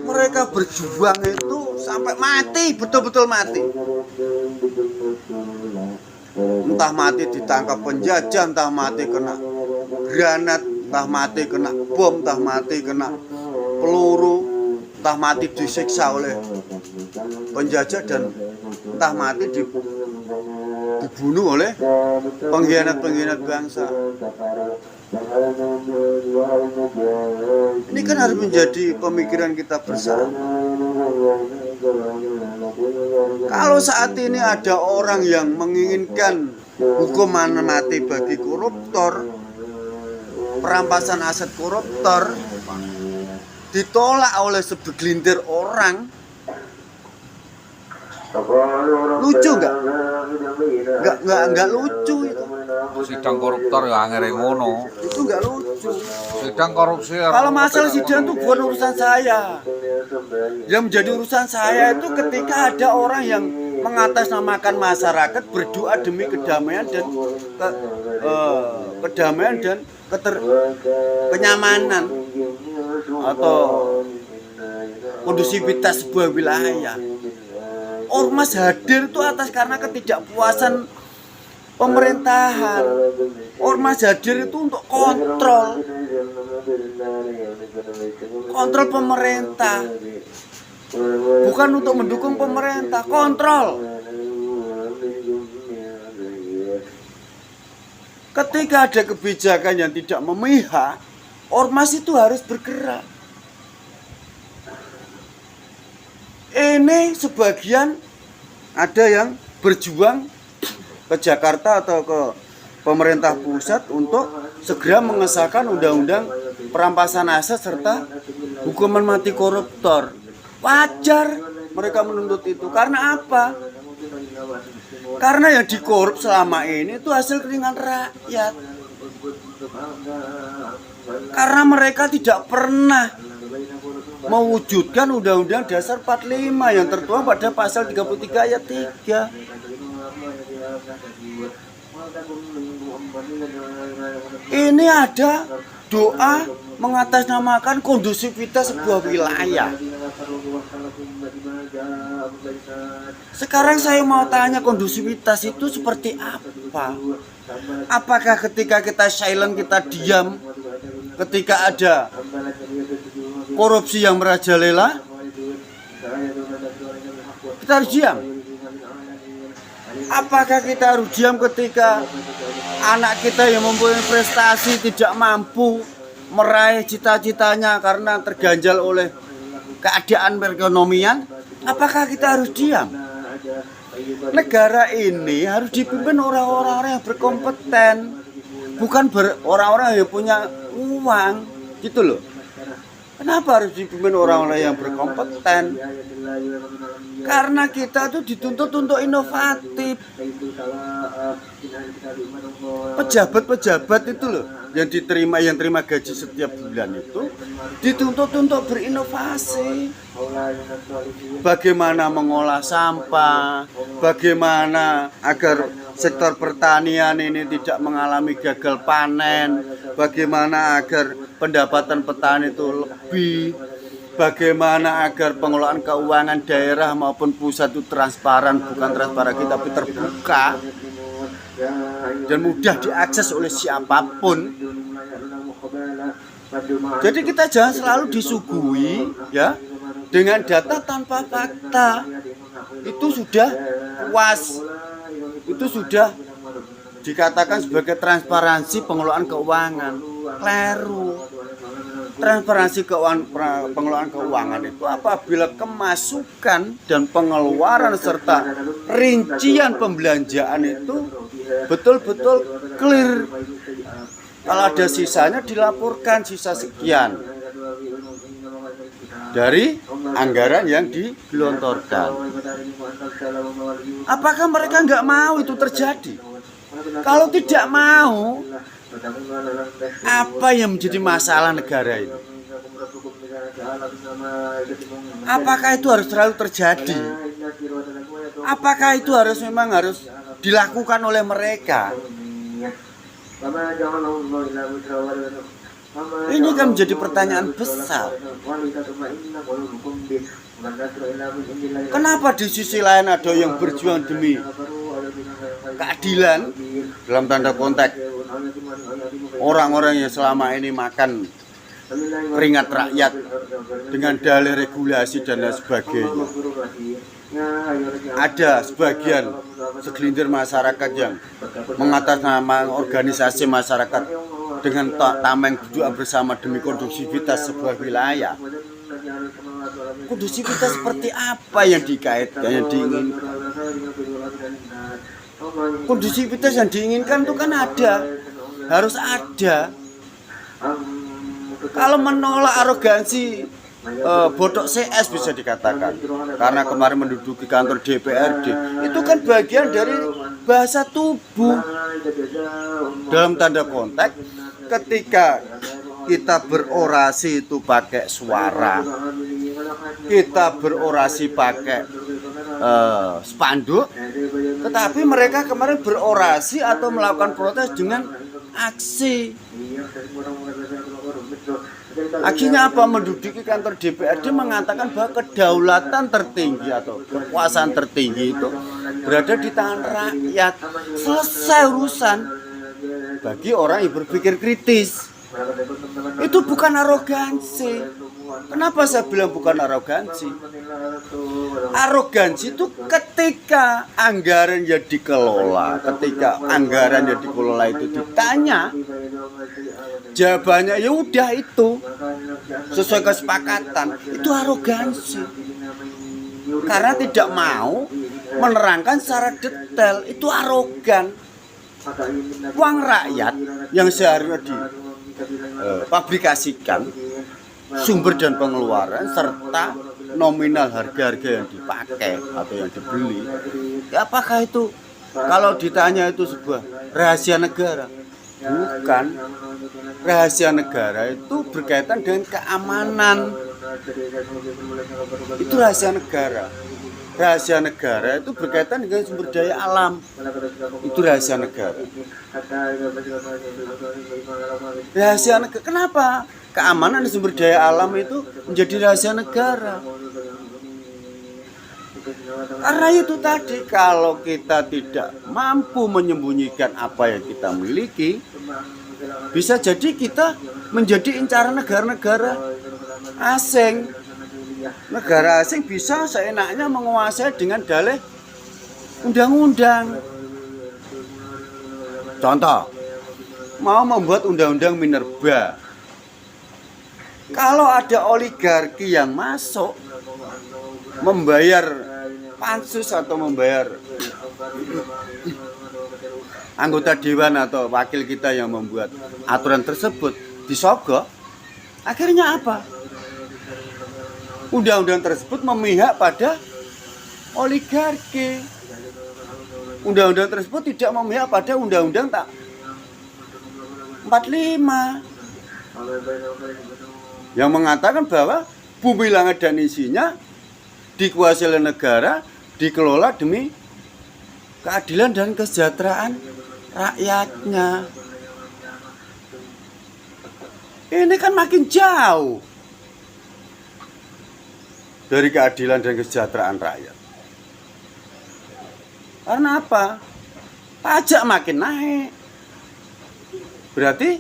Mereka berjuang itu sampai mati, betul-betul mati. Entah mati ditangkap penjajah, entah mati kena granat, entah mati kena bom, entah mati kena peluru, entah mati disiksa oleh penjajah, dan entah mati dibunuh oleh pengkhianat-pengkhianat bangsa. Ini kan harus menjadi pemikiran kita bersama. Kalau saat ini ada orang yang menginginkan hukuman mati bagi koruptor, perampasan aset koruptor ditolak oleh segelintir orang, lucu nggak? Nggak lucu itu. Sidang koruptor ya angere ngono. Itu nggak lucu. Sidang korupsi. Kalau masalah sidang itu bukan urusan saya. Yang menjadi urusan saya itu ketika ada orang yang mengatasnamakan masyarakat berdoa demi kedamaian dan kenyamanan atau kondusivitas sebuah wilayah. Ormas hadir itu atas karena ketidakpuasan pemerintahan. Ormas hadir itu untuk kontrol pemerintah, bukan untuk mendukung pemerintah. Kontrol. Ketika ada kebijakan yang tidak memihak, ormas itu harus bergerak. Ini sebagian ada yang berjuang ke Jakarta atau ke pemerintah pusat untuk segera mengesahkan undang-undang perampasan aset serta hukuman mati koruptor. Wajar mereka menuntut itu. Karena apa? Karena yang dikorup selama ini itu hasil keringat rakyat. Karena mereka tidak pernah mewujudkan Undang-Undang Dasar 45 yang tertuang pada pasal 33 ayat 3. Ini ada doa mengatasnamakan kondusivitas sebuah wilayah. Sekarang saya mau tanya, kondusivitas itu seperti apa? Apakah ketika kita silent, kita diam, ketika ada korupsi yang merajalela, kita harus diam? Apakah kita harus diam ketika anak kita yang mempunyai prestasi tidak mampu meraih cita-citanya karena terganjal oleh keadaan perekonomian? Apakah kita harus diam? Negara ini harus dipimpin orang-orang yang berkompeten, bukan orang-orang yang punya uang, gitu loh. Kenapa harus dipimpin orang-orang yang berkompeten? Karena kita tuh dituntut untuk inovatif. Pejabat-pejabat itu loh yang terima gaji setiap bulan itu dituntut untuk berinovasi. Bagaimana mengolah sampah, bagaimana agar sektor pertanian ini tidak mengalami gagal panen, bagaimana agar pendapatan petani itu lebih, bagaimana agar pengelolaan keuangan daerah maupun pusat itu transparan, bukan transparan kita tapi terbuka dan mudah diakses oleh siapapun. Jadi kita jangan selalu disuguhi ya dengan data tanpa fakta. Itu sudah puas, itu sudah dikatakan sebagai transparansi pengelolaan keuangan. Kleru. Transparansi pengelolaan keuangan itu apabila kemasukan dan pengeluaran serta rincian pembelanjaan itu betul-betul clear. Kalau ada sisanya dilaporkan sisa sekian dari anggaran yang digelontorkan. Apakah mereka nggak mau itu terjadi? Kalau tidak mau, apa yang menjadi masalah negara ini? Apakah itu harus selalu terjadi? Apakah itu memang harus dilakukan oleh mereka? Ini kan menjadi pertanyaan besar. Kenapa di sisi lain ada yang berjuang demi keadilan dalam tanda konteks orang-orang yang selama ini makan keringat rakyat dengan dalih regulasi dan lain sebagainya. Ada sebagian segelintir masyarakat yang mengatasnamakan organisasi masyarakat dengan tameng duduk bersama demi kondusivitas sebuah wilayah. Kondusivitas seperti apa yang dikaitkan, yang diinginkan? Kondusivitas yang diinginkan itu kan ada, harus ada. Kalau menolak arogansi bodoh CS bisa dikatakan, karena kemarin menduduki kantor DPRD itu kan bagian dari bahasa tubuh dalam tanda konteks ketika kita berorasi itu pakai suara, kita berorasi pakai spanduk, tetapi mereka kemarin berorasi atau melakukan protes dengan aksi. Akhirnya apa? Menduduki kantor DPRD mengatakan bahwa kedaulatan tertinggi atau kekuasaan tertinggi itu berada di tangan rakyat. Selesai urusan. Bagi orang yang berpikir kritis, itu bukan arogansi. Kenapa saya bilang bukan arogansi? Arogansi itu ketika anggaran yang dikelola, ketika anggaran yang dikelola itu ditanya, jawabannya ya udah itu sesuai kesepakatan, itu arogansi. Karena tidak mau menerangkan secara detail, itu arogan. Uang rakyat yang seharusnya dipublikasikan sumber dan pengeluaran serta nominal harga-harga yang dipakai atau yang dibeli, ya apakah itu kalau ditanya itu sebuah rahasia negara? Bukan. Rahasia negara itu berkaitan dengan keamanan. Itu rahasia negara. Rahasia negara itu berkaitan dengan sumber daya alam. Itu rahasia negara. Rahasia negara. Kenapa? Keamanan dan sumber daya alam itu menjadi rahasia negara. Karena itu tadi, kalau kita tidak mampu menyembunyikan apa yang kita miliki, bisa jadi kita menjadi incaran negara-negara asing. Negara asing bisa seenaknya menguasai dengan dalih undang-undang. Contoh, mau membuat undang-undang minerba. Kalau ada oligarki yang masuk membayar pansus atau membayar anggota dewan atau wakil kita yang membuat aturan tersebut disogok, akhirnya apa? Undang-undang tersebut memihak pada oligarki. Undang-undang tersebut tidak memihak pada undang-undang 45 yang mengatakan bahwa bumi langit dan isinya dikuasai oleh negara, dikelola demi keadilan dan kesejahteraan rakyatnya. Ini kan makin jauh dari keadilan dan kesejahteraan rakyat. Karena apa? Pajak makin naik. Berarti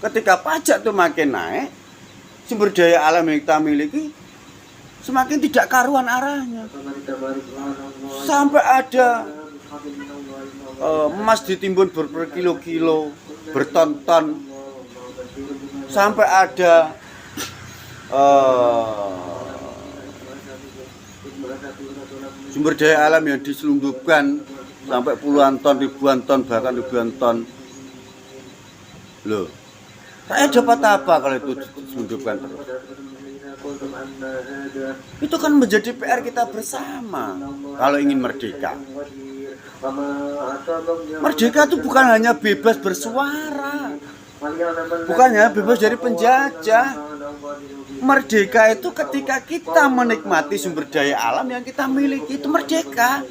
ketika pajak itu makin naik, sumber daya alam yang kita miliki semakin tidak karuan arahnya. Sampai ada emas ditimbun berkilo-kilo, berton-ton. Sampai ada sumber daya alam yang diselundupkan sampai puluhan ton, ribuan ton, bahkan ribuan ton. Loh, saya dapat apa kalau itu diselundupkan terus? Itu kan menjadi PR kita bersama kalau ingin merdeka. Merdeka itu bukan hanya bebas bersuara, bukan hanya bebas dari penjajah. Merdeka itu ketika kita menikmati sumber daya alam yang kita miliki, itu merdeka.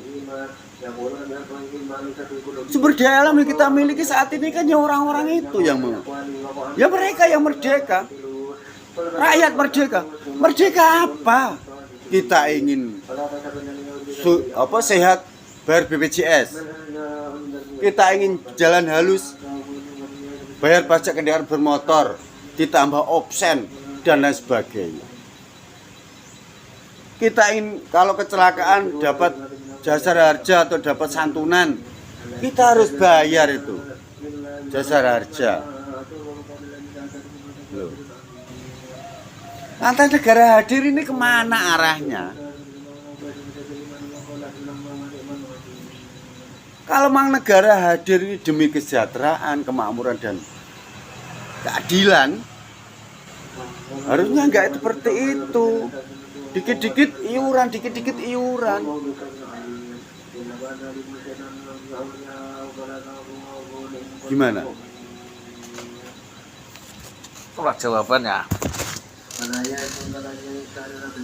Sumber daya alam yang kita miliki saat ini kan ya orang-orang itu yang mau. Ya mereka yang merdeka. Rakyat merdeka. Merdeka apa? Kita ingin sehat, bayar BPJS. Kita ingin jalan halus, bayar pajak kendaraan bermotor, ditambah opsen dan lain sebagainya. Kita ingin kalau kecelakaan dapat jasa harja atau dapat santunan, kita harus bayar itu jasa harja. Loh. Lantas negara hadir ini kemana arahnya? Kalau memang negara hadir ini demi kesejahteraan, kemakmuran dan keadilan, harusnya enggak seperti itu. Dikit-dikit iuran. Gimana? Itulah jawabannya.